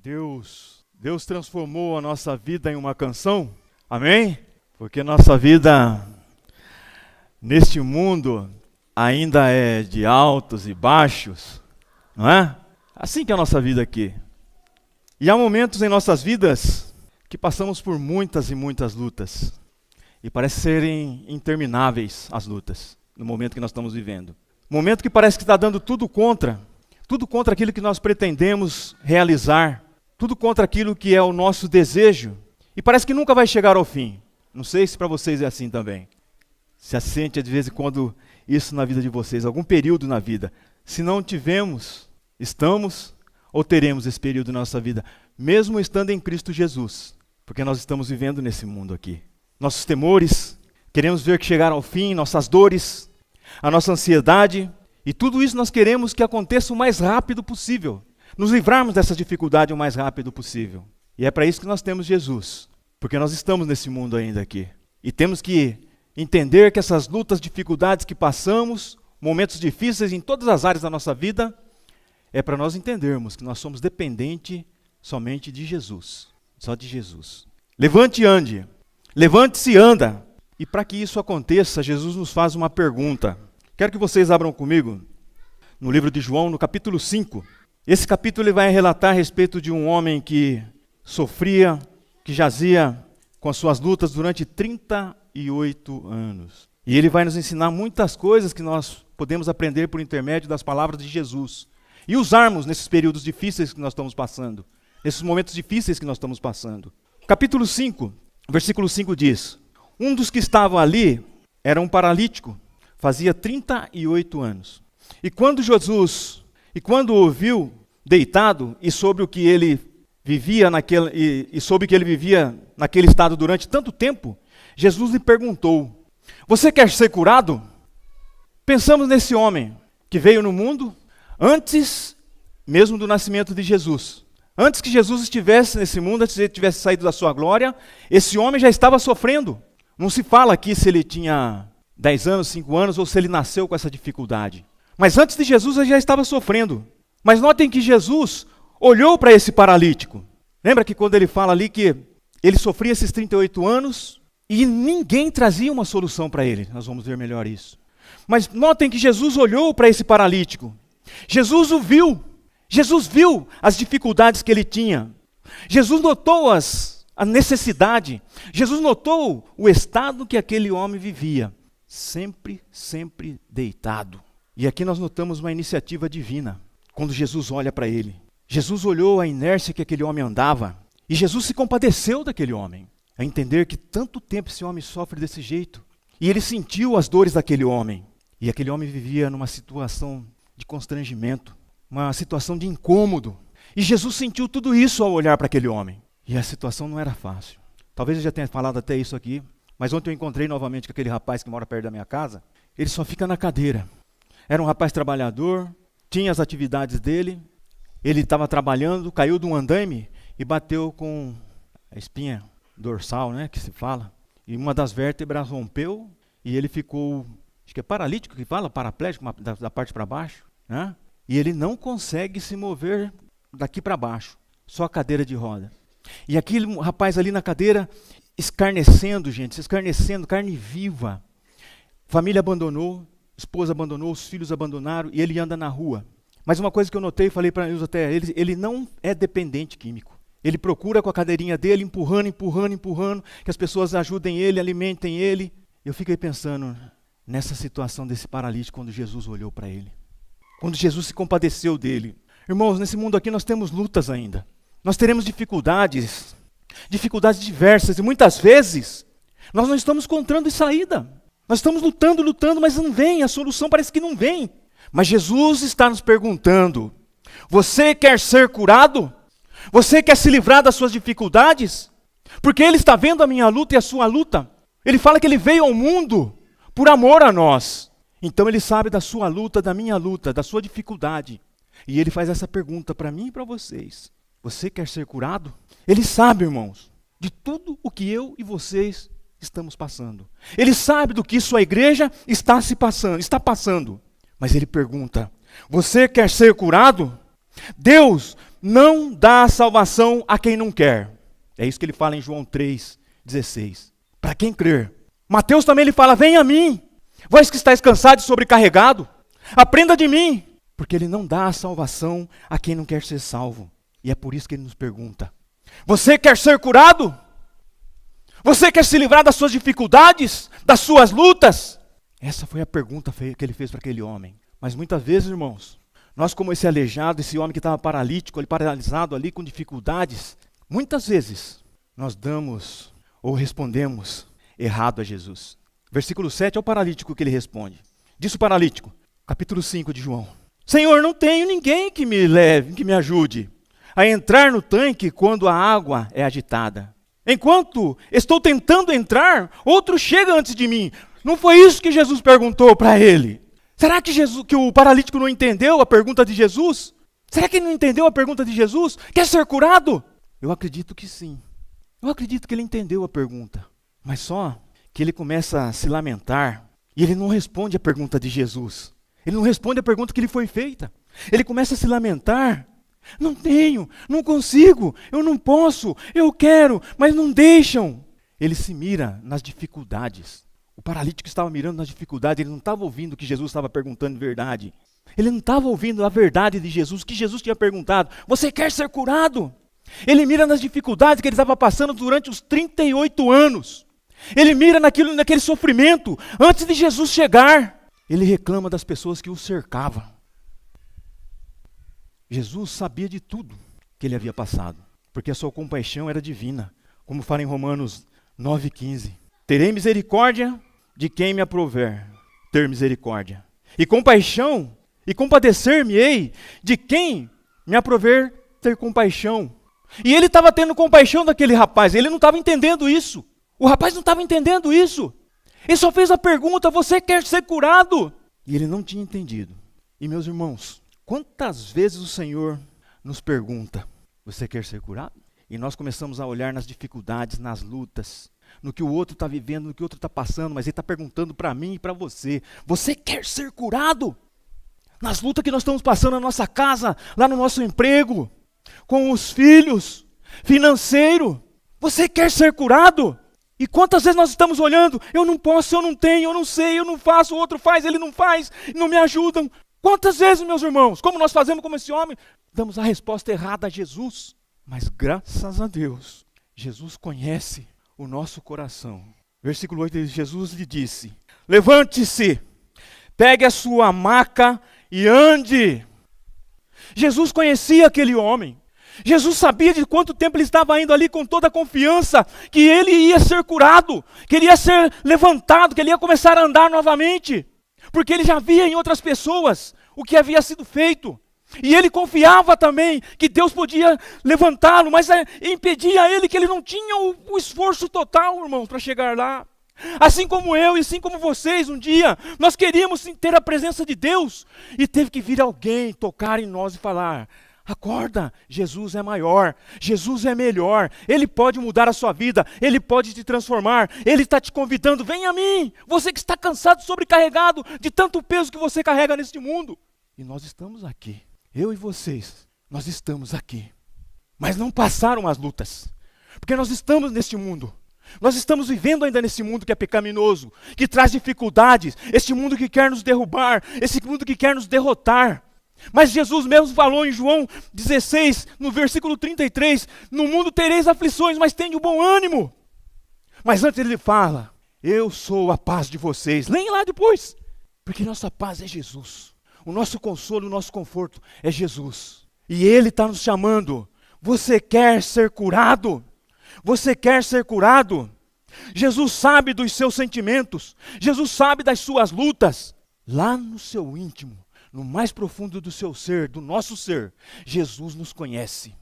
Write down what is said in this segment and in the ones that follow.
Deus transformou a nossa vida em uma canção, amém? Porque nossa vida neste mundo ainda é de altos e baixos, não é? Assim que é a nossa vida aqui. E há momentos em nossas vidas que passamos por muitas e muitas lutas. E parece serem intermináveis as lutas, no momento que nós estamos vivendo. Momento que parece que está dando tudo contra aquilo que nós pretendemos realizar. Tudo contra aquilo que é o nosso desejo. E parece que nunca vai chegar ao fim. Não sei se para vocês é assim também. Se assente de vez em quando isso na vida de vocês, algum período na vida. Se não tivemos, estamos ou teremos esse período na nossa vida, mesmo estando em Cristo Jesus. Porque nós estamos vivendo nesse mundo aqui. Nossos temores, queremos ver que chegar ao fim, nossas dores, a nossa ansiedade. E tudo isso nós queremos que aconteça o mais rápido possível. Nos livrarmos dessa dificuldade o mais rápido possível. E é para isso que nós temos Jesus. Porque nós estamos nesse mundo ainda aqui. E temos que entender que essas lutas, dificuldades que passamos, momentos difíceis em todas as áreas da nossa vida, é para nós entendermos que nós somos dependentes somente de Jesus. Só de Jesus. Levante e ande. Levante-se e anda. E para que isso aconteça, Jesus nos faz uma pergunta. Quero que vocês abram comigo no livro de João, no capítulo 5. Esse capítulo ele vai relatar a respeito de um homem que sofria, que jazia com as suas lutas durante 38 anos. E ele vai nos ensinar muitas coisas que nós podemos aprender por intermédio das palavras de Jesus. E usarmos nesses períodos difíceis que nós estamos passando. Nesses momentos difíceis que nós estamos passando. Capítulo 5, versículo 5 diz: um dos que estavam ali era um paralítico, fazia 38 anos. E quando o ouviu deitado e sobre o que ele vivia sobre que ele vivia naquele estado durante tanto tempo, Jesus lhe perguntou: você quer ser curado? Pensamos nesse homem que veio no mundo antes mesmo do nascimento de Jesus. Antes que Jesus estivesse nesse mundo, antes que ele tivesse saído da sua glória, esse homem já estava sofrendo. Não se fala aqui se ele tinha 10 anos, 5 anos, ou se ele nasceu com essa dificuldade. Mas antes de Jesus ele já estava sofrendo. Mas notem que Jesus olhou para esse paralítico. Lembra que quando ele fala ali que ele sofria esses 38 anos e ninguém trazia uma solução para ele. Nós vamos ver melhor isso. Mas notem que Jesus olhou para esse paralítico. Jesus o viu. Jesus viu as dificuldades que ele tinha. Jesus notou a necessidade. Jesus notou o estado que aquele homem vivia. Sempre deitado. E aqui nós notamos uma iniciativa divina. Quando Jesus olha para ele. Jesus olhou a inércia que aquele homem andava. E Jesus se compadeceu daquele homem. A entender que tanto tempo esse homem sofre desse jeito. E ele sentiu as dores daquele homem. E aquele homem vivia numa situação de constrangimento. Uma situação de incômodo. E Jesus sentiu tudo isso ao olhar para aquele homem. E a situação não era fácil. Talvez eu já tenha falado até isso aqui. Mas ontem eu encontrei novamente com aquele rapaz que mora perto da minha casa. Ele só fica na cadeira. Era um rapaz trabalhador. Tinha as atividades dele. Ele estava trabalhando, caiu de um andaime e bateu com a espinha dorsal, né, que se fala. E uma das vértebras rompeu e ele ficou, acho que é paralítico que fala, paraplégico, da parte para baixo, né? E ele não consegue se mover daqui para baixo, só a cadeira de roda. E aquele rapaz ali na cadeira, escarnecendo, carne viva. Família abandonou, esposa abandonou, os filhos abandonaram e ele anda na rua. Mas uma coisa que eu notei, falei para eles até, ele não é dependente químico. Ele procura com a cadeirinha dele, empurrando, que as pessoas ajudem ele, alimentem ele. Eu fiquei pensando nessa situação desse paralítico quando Jesus olhou para ele. Quando Jesus se compadeceu dele. Irmãos, nesse mundo aqui nós temos lutas ainda. Nós teremos dificuldades diversas. E muitas vezes nós não estamos encontrando saída. Nós estamos lutando, mas não vem, a solução parece que não vem. Mas Jesus está nos perguntando: você quer ser curado? Você quer se livrar das suas dificuldades? Porque Ele está vendo a minha luta e a sua luta. Ele fala que Ele veio ao mundo por amor a nós. Então Ele sabe da sua luta, da minha luta, da sua dificuldade. E Ele faz essa pergunta para mim e para vocês. Você quer ser curado? Ele sabe, irmãos, de tudo o que eu e vocês estamos passando. Ele sabe do que sua igreja está passando. Mas Ele pergunta: você quer ser curado? Deus não dá salvação a quem não quer. É isso que ele fala em João 3,16. Para quem crer. Mateus também ele fala, vem a mim, vós que estáis cansado e sobrecarregado, aprenda de mim. Porque ele não dá a salvação a quem não quer ser salvo. E é por isso que ele nos pergunta, você quer ser curado? Você quer se livrar das suas dificuldades, das suas lutas? Essa foi a pergunta que ele fez para aquele homem. Mas muitas vezes, irmãos, nós como esse aleijado, esse homem que estava paralítico, ele paralisado ali com dificuldades, muitas vezes nós damos ou respondemos errado a Jesus. Versículo 7 é o paralítico que ele responde. Diz o paralítico, capítulo 5 de João. Senhor, não tenho ninguém que me leve, que me ajude a entrar no tanque quando a água é agitada. Enquanto estou tentando entrar, outro chega antes de mim. Não foi isso que Jesus perguntou para ele? Será que o paralítico não entendeu a pergunta de Jesus? Será que ele não entendeu a pergunta de Jesus? Quer ser curado? Eu acredito que sim. Eu acredito que ele entendeu a pergunta. Mas só que ele começa a se lamentar e ele não responde a pergunta de Jesus. Ele não responde a pergunta que lhe foi feita. Ele começa a se lamentar. Não tenho, não consigo, eu não posso, eu quero, mas não deixam. Ele se mira nas dificuldades. O paralítico estava mirando nas dificuldades, ele não estava ouvindo o que Jesus estava perguntando de verdade. Ele não estava ouvindo a verdade de Jesus, o que Jesus tinha perguntado. Você quer ser curado? Ele mira nas dificuldades que ele estava passando durante os 38 anos. Ele mira naquele sofrimento antes de Jesus chegar. Ele reclama das pessoas que o cercavam. Jesus sabia de tudo que ele havia passado, porque a sua compaixão era divina, como fala em Romanos 9,15. Terei misericórdia de quem me aprover ter misericórdia, e compaixão, e compadecer-me-ei de quem me aprover ter compaixão. E ele estava tendo compaixão daquele rapaz, ele não estava entendendo isso. O rapaz não estava entendendo isso. Ele só fez a pergunta, você quer ser curado? E ele não tinha entendido. E meus irmãos, quantas vezes o Senhor nos pergunta, você quer ser curado? E nós começamos a olhar nas dificuldades, nas lutas, no que o outro está vivendo, no que o outro está passando, mas ele está perguntando para mim e para você, você quer ser curado? Nas lutas que nós estamos passando na nossa casa, lá no nosso emprego, com os filhos, financeiro, você quer ser curado? E quantas vezes nós estamos olhando, eu não posso, eu não tenho, eu não sei, eu não faço, o outro faz, ele não faz, não me ajudam. Quantas vezes, meus irmãos, como nós fazemos como esse homem, damos a resposta errada a Jesus. Mas graças a Deus, Jesus conhece o nosso coração. Versículo 8, Jesus lhe disse, levante-se, pegue a sua maca e ande. Jesus conhecia aquele homem. Jesus sabia de quanto tempo ele estava indo ali com toda a confiança que ele ia ser curado, que ele ia ser levantado, que ele ia começar a andar novamente. Porque ele já via em outras pessoas o que havia sido feito. E ele confiava também que Deus podia levantá-lo, mas impedia ele que ele não tinha o esforço total, irmãos, para chegar lá. Assim como eu e assim como vocês, um dia, nós queríamos ter a presença de Deus e teve que vir alguém tocar em nós e falar, acorda, Jesus é maior, Jesus é melhor, Ele pode mudar a sua vida, Ele pode te transformar, Ele está te convidando, vem a mim, você que está cansado, sobrecarregado de tanto peso que você carrega neste mundo. E nós estamos aqui, eu e vocês, nós estamos aqui, mas não passaram as lutas, porque nós estamos neste mundo, nós estamos vivendo ainda nesse mundo que é pecaminoso, que traz dificuldades, este mundo que quer nos derrubar, esse mundo que quer nos derrotar. Mas Jesus mesmo falou em João 16, no versículo 33, no mundo tereis aflições, mas tenham bom ânimo. Mas antes ele fala, eu sou a paz de vocês. Leem lá depois, porque nossa paz é Jesus. O nosso consolo, o nosso conforto é Jesus. E Ele está nos chamando, você quer ser curado? Você quer ser curado? Jesus sabe dos seus sentimentos, Jesus sabe das suas lutas. Lá no seu íntimo, no mais profundo do seu ser, do nosso ser, Jesus nos conhece.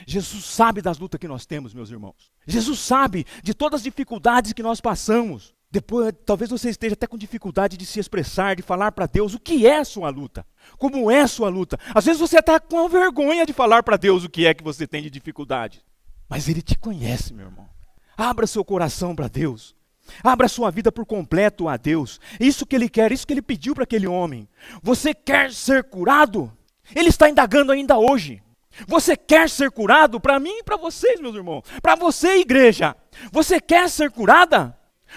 Jesus sabe das lutas que nós temos, meus irmãos. Jesus sabe de todas as dificuldades que nós passamos. Depois, talvez você esteja até com dificuldade de se expressar, de falar para Deus o que é a sua luta. Como é a sua luta. Às vezes você está com vergonha de falar para Deus o que é que você tem de dificuldade. Mas Ele te conhece, meu irmão. Abra seu coração para Deus. Abra sua vida por completo a Deus. Isso que Ele quer, isso que Ele pediu para aquele homem. Você quer ser curado? Ele está indagando ainda hoje. Você quer ser curado? Para mim e para vocês, meus irmãos. Para você, igreja. Você quer ser curada?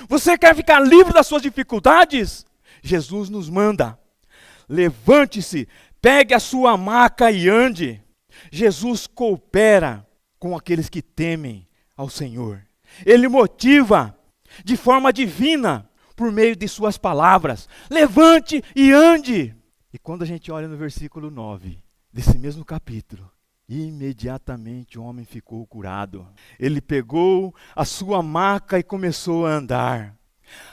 Você quer ficar livre das suas dificuldades? Jesus nos manda. Levante-se, pegue a sua maca e ande. Jesus coopera com aqueles que temem ao Senhor. Ele motiva de forma divina por meio de suas palavras. Levante e ande. E quando a gente olha no versículo 9 desse mesmo capítulo, imediatamente o homem ficou curado. Ele pegou a sua maca e começou a andar.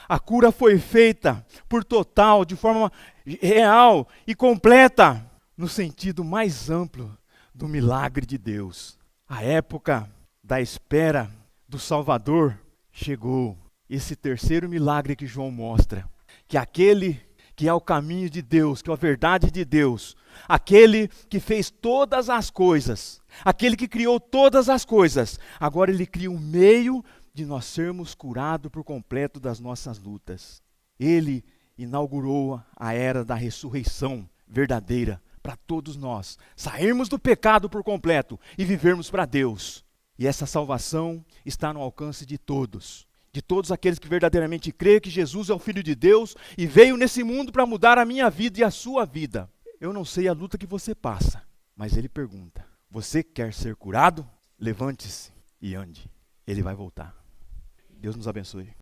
A cura foi feita por total, de forma real e completa, no sentido mais amplo do milagre de Deus. A época da espera do Salvador chegou. Esse terceiro milagre que João mostra, que aquele que é o caminho de Deus, que é a verdade de Deus, aquele que fez todas as coisas, aquele que criou todas as coisas, agora ele cria um meio de nós sermos curados por completo das nossas lutas. Ele inaugurou a era da ressurreição verdadeira para todos nós, sairmos do pecado por completo e vivermos para Deus. E essa salvação está no alcance de todos aqueles que verdadeiramente creem que Jesus é o Filho de Deus e veio nesse mundo para mudar a minha vida e a sua vida. Eu não sei a luta que você passa, mas ele pergunta: você quer ser curado? Levante-se e ande. Ele vai voltar. Deus nos abençoe.